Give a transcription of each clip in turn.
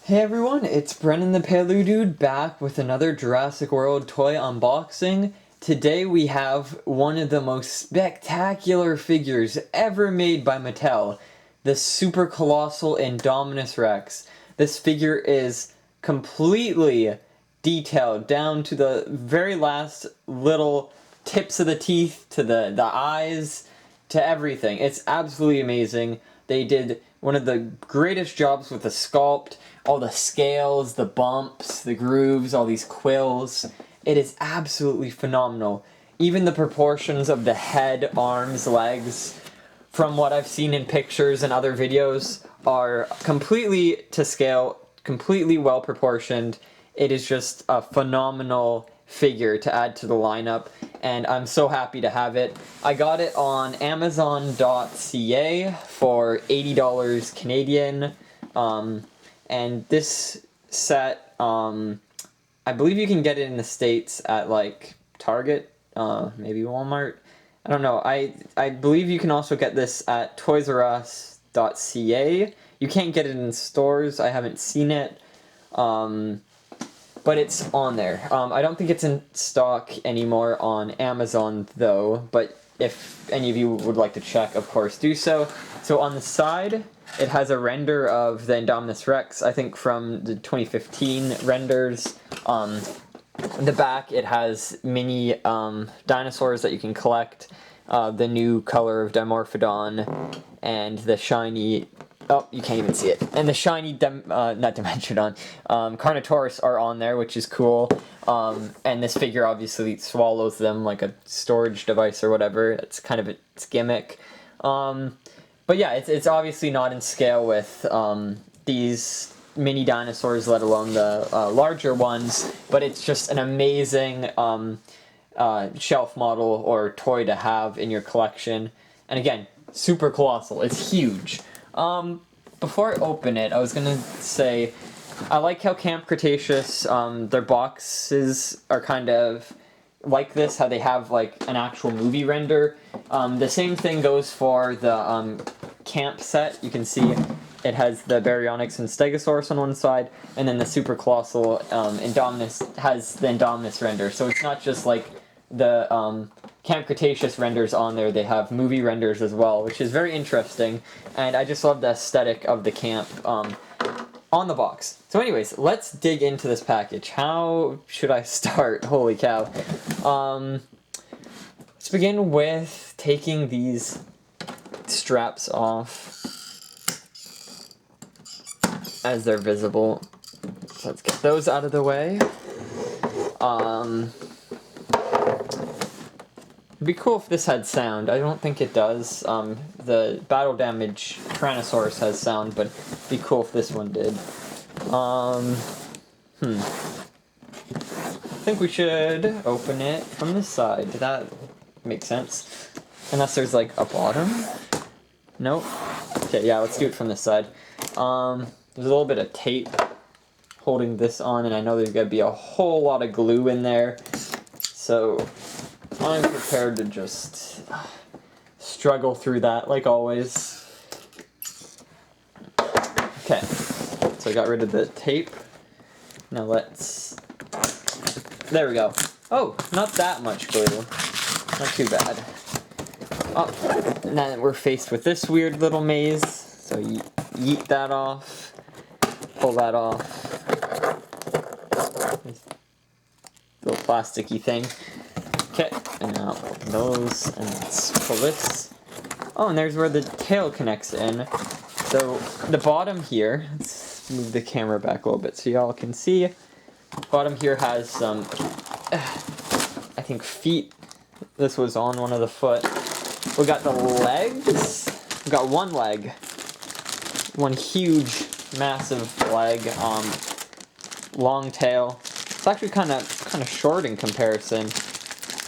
Hey everyone, it's Brennan the Palu Dude back with another Jurassic World toy unboxing. Today we have one of the most spectacular figures ever made by Mattel, the Super Colossal Indominus Rex. This figure is completely detailed down to the very last little tips of the teeth, to the eyes, to everything. It's absolutely amazing. They did one of the greatest jobs with the sculpt, all the scales, the bumps, the grooves, all these quills. It is absolutely phenomenal. Even the proportions of the head, arms, legs, from what I've seen in pictures and other videos, are completely to scale, completely well proportioned. It is just a phenomenal figure to add to the lineup, and I'm so happy to have it. I got it on Amazon.ca for $80 Canadian, and this set, I believe you can get it in the States at like Target, maybe Walmart. I don't know. I believe you can also get this at toysrus.ca. You can't get it in stores. I haven't seen it. But it's on there. I don't think it's in stock anymore on Amazon though, but if any of you would like to check, of course do so. So on the side, it has a render of the Indominus Rex, I think from the 2015 renders. The back, it has mini dinosaurs that you can collect, the new color of Dimorphodon, and the shiny... Oh, you can't even see it. And the shiny, not Dimensionodon, Carnotaurus are on there, which is cool. And this figure obviously swallows them like a storage device or whatever. It's kind of its gimmick. But yeah, it's obviously not in scale with these mini dinosaurs, let alone the larger ones. But it's just an amazing shelf model or toy to have in your collection. And again, super colossal. It's huge. Before I open it, I was gonna say, I like how Camp Cretaceous, their boxes are kind of like this, how they have like an actual movie render. The same thing goes for the camp set. You can see it has the baryonyx and stegosaurus on one side, and then the super colossal Indominus has the Indominus render. So it's not just like the Camp Cretaceous renders on there, they have movie renders as well, which is very interesting, and I just love the aesthetic of the camp on the box. So anyways, let's dig into this package. How should I start? Holy cow. Let's begin with taking these straps off as they're visible. So let's get those out of the way. It'd be cool if this had sound. I don't think it does. The battle damage Tyrannosaurus has sound, but it'd be cool if this one did. I think we should open it from this side. Did that make sense? Unless there's like a bottom? Nope. Okay, yeah, let's do it from this side. There's a little bit of tape holding this on, and I know there's gonna be a whole lot of glue in there. So I'm prepared to just struggle through that, like always. Okay, so I got rid of the tape. Now let's... There we go. Oh, not that much glue. Not too bad. Oh, and then we're faced with this weird little maze. So yeet that off. Pull that off. This little plasticky thing. Okay, and now open those, and let's pull this. Oh, and there's where the tail connects in. So, the bottom here, let's move the camera back a little bit so y'all can see. Bottom here has some, I think, feet. This was on one of the foot. We got the legs. We got one leg. One huge, massive leg. Long tail. It's actually kind of short in comparison.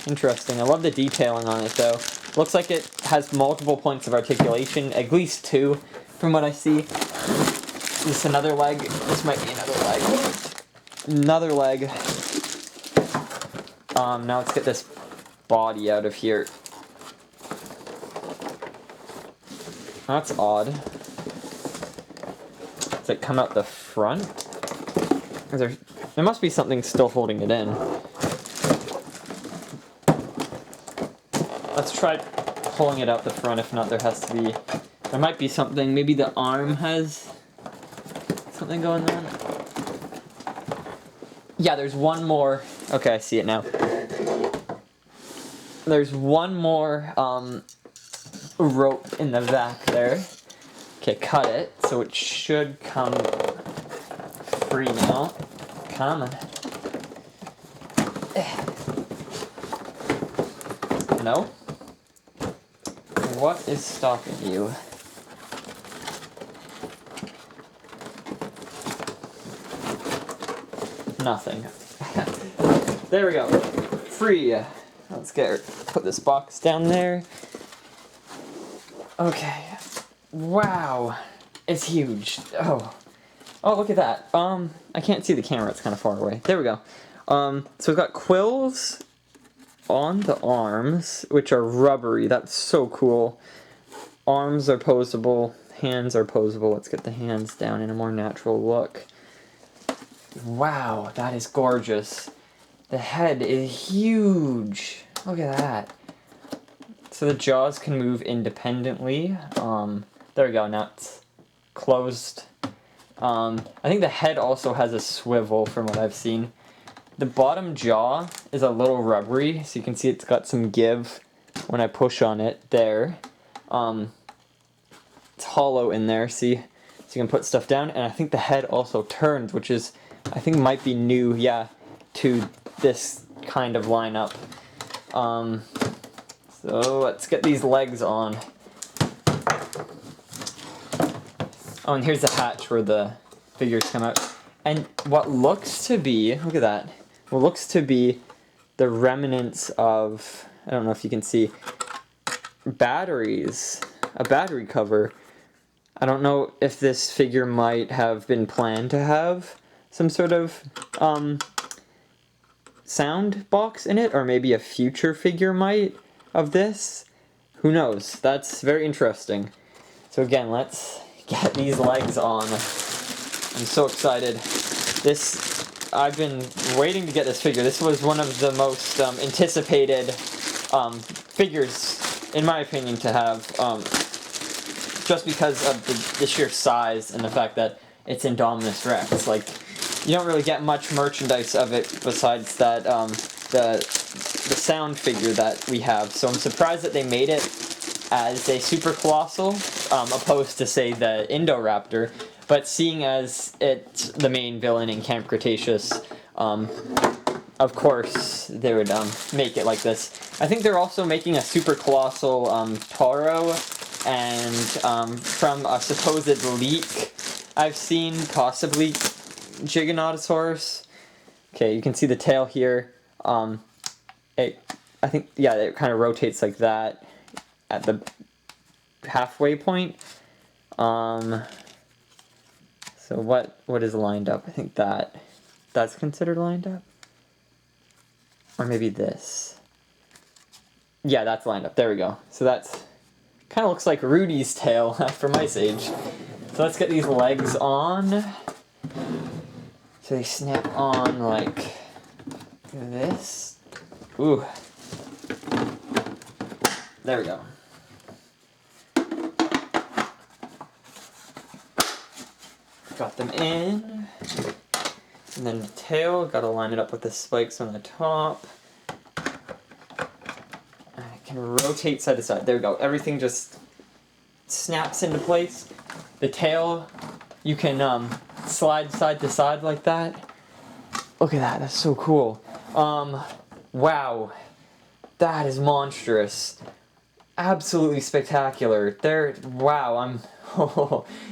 Interesting. I love the detailing on it though. Looks like it has multiple points of articulation, at least two from what I see. Is this another leg? This might be another leg. Another leg. Now let's get this body out of here. That's odd. Does it come out the front? There must be something still holding it in. Let's try pulling it out the front. If not, there might be something. Maybe the arm has something going on. Yeah, there's one more. Okay, I see it now. There's one more rope in the back there. Okay, cut it. So it should come free now. Come on. No? What is stopping you? Nothing. There we go. Free. Let's put this box down there. Okay. Wow. It's huge. Oh, look at that. I can't see the camera. It's kind of far away. There we go. So we've got quills on the arms, which are rubbery. That's so cool. Arms are posable. Hands are posable. Let's get the hands down in a more natural look. Wow, that is gorgeous. The head is huge. Look at that. So the jaws can move independently. There we go, now it's closed. I think the head also has a swivel from what I've seen. The bottom jaw is a little rubbery, so you can see it's got some give when I push on it there. It's hollow in there, see? So you can put stuff down, and I think the head also turns, which is, I think might be new, yeah, to this kind of lineup. So let's get these legs on. Oh, and here's the hatch where the figures come out. And what looks to be, look at that, what looks to be the remnants of, I don't know if you can see, batteries, a battery cover. I don't know if this figure might have been planned to have some sort of sound box in it, or maybe a future figure might of this. Who knows? That's very interesting. So again, let's get these legs on. I'm so excited. I've been waiting to get this figure. This was one of the most anticipated figures, in my opinion, to have, just because of the sheer size and the fact that it's Indominus Rex. Like, you don't really get much merchandise of it besides that the sound figure that we have. So I'm surprised that they made it as a super colossal, opposed to, say, the Indoraptor. But seeing as it's the main villain in Camp Cretaceous, of course they would make it like this. I think they're also making a super colossal Toro, and from a supposed leak I've seen, possibly Giganotosaurus. Okay, you can see the tail here. I think, yeah, it kind of rotates like that at the halfway point. So what is lined up? I think that's considered lined up. Or maybe this. Yeah, that's lined up. There we go. So that's kind of looks like Rudy's tail from Ice Age. So let's get these legs on. So they snap on like this. Ooh. There we go. Got them in. And then the tail, gotta line it up with the spikes on the top. And it can rotate side to side. There we go. Everything just snaps into place. The tail, you can slide side to side like that. Look at that, that's so cool. Wow. That is monstrous. Absolutely spectacular. Wow, I'm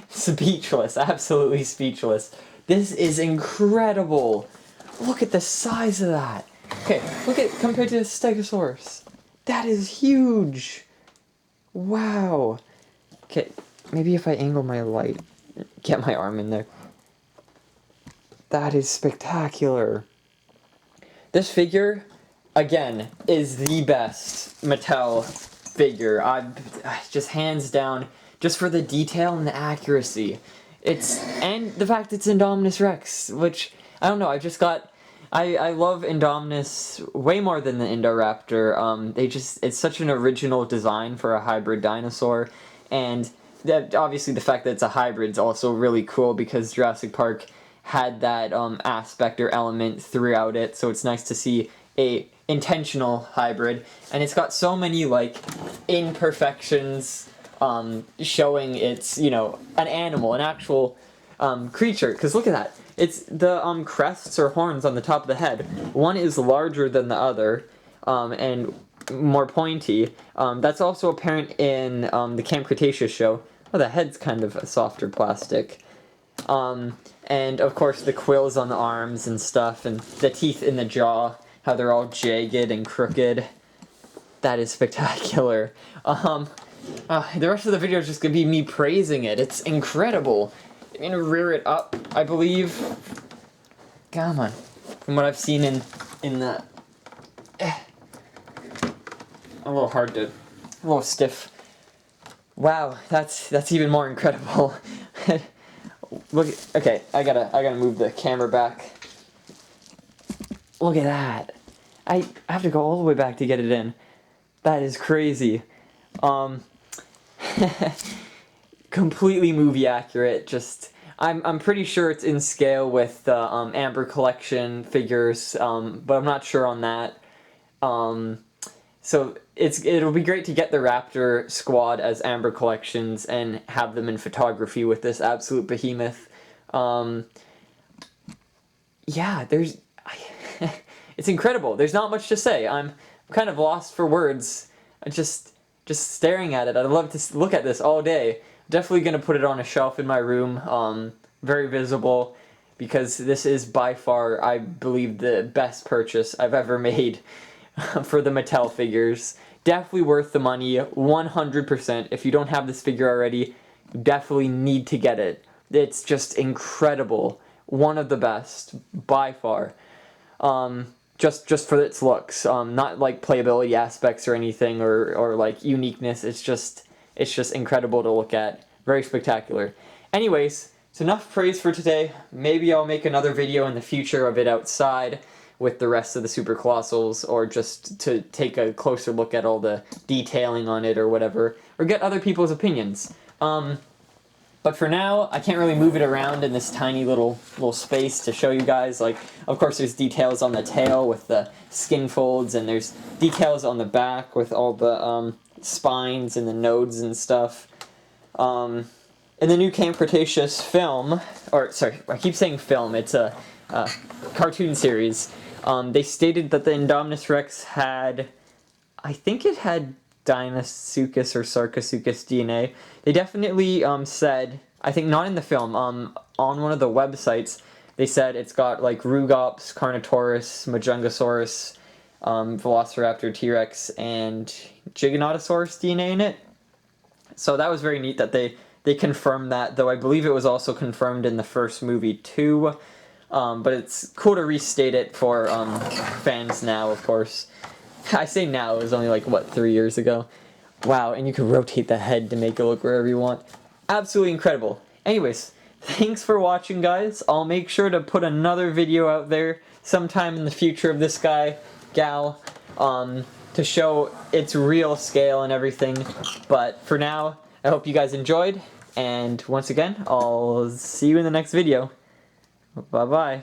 speechless, absolutely speechless. This is incredible. Look at the size of that. Okay, compared to the Stegosaurus. That is huge. Wow. Okay, maybe if I angle my light, get my arm in there. That is spectacular. This figure, again, is the best Mattel figure. Just hands down, just for the detail and the accuracy. And the fact it's Indominus Rex, which, I don't know, I love Indominus way more than the Indoraptor. It's such an original design for a hybrid dinosaur, and that, obviously the fact that it's a hybrid is also really cool because Jurassic Park had that aspect or element throughout it, so it's nice to see a intentional hybrid, and it's got so many like imperfections showing it's, you know, an animal, an actual creature, because look at that. It's the crests or horns on the top of the head. One is larger than the other, and more pointy. That's also apparent in the Camp Cretaceous show. Oh, the head's kind of a softer plastic. And of course the quills on the arms and stuff, and the teeth in the jaw, how they're all jagged and crooked. That is spectacular. The rest of the video is just gonna be me praising it. It's incredible. I'm gonna rear it up, I believe. Come on. From what I've seen in the... a little hard to... a little stiff. Wow, that's even more incredible. Look, okay, I gotta move the camera back. Look at that. I have to go all the way back to get it in. That is crazy. Completely movie accurate. Just I'm pretty sure it's in scale with the Amber Collection figures, but I'm not sure on that. So it'll be great to get the Raptor squad as Amber Collections and have them in photography with this absolute behemoth. Yeah, it's incredible. There's not much to say. I'm kind of lost for words. Just staring at it. I'd love to look at this all day. Definitely gonna put it on a shelf in my room, very visible, because this is by far, I believe, the best purchase I've ever made for the Mattel figures. Definitely worth the money, 100%. If you don't have this figure already, you definitely need to get it. It's just incredible. One of the best, by far. Just for its looks, not like playability aspects or anything, or like uniqueness. It's just incredible to look at. Very spectacular. Anyways, it's enough praise for today. Maybe I'll make another video in the future of it outside with the rest of the Super Colossals, or just to take a closer look at all the detailing on it or whatever, or get other people's opinions. But for now, I can't really move it around in this tiny little space to show you guys. Like, of course, there's details on the tail with the skin folds, and there's details on the back with all the spines and the nodes and stuff. In the new Camp Cretaceous film, or sorry, I keep saying film, it's a cartoon series, they stated that the Indominus Rex had, I think it had Deinosuchus or Sarcosuchus DNA. They definitely said, I think not in the film, on one of the websites, they said it's got like Rugops, Carnotaurus, Majungasaurus, Velociraptor, T-Rex, and Giganotosaurus DNA in it. So that was very neat that they confirmed that, though I believe it was also confirmed in the first movie too. But it's cool to restate it for fans now, of course. I say now, it was only like, what, 3 years ago? Wow, and you can rotate the head to make it look wherever you want. Absolutely incredible. Anyways, thanks for watching, guys. I'll make sure to put another video out there sometime in the future of this gal, to show its real scale and everything. But for now, I hope you guys enjoyed, and once again, I'll see you in the next video. Bye-bye.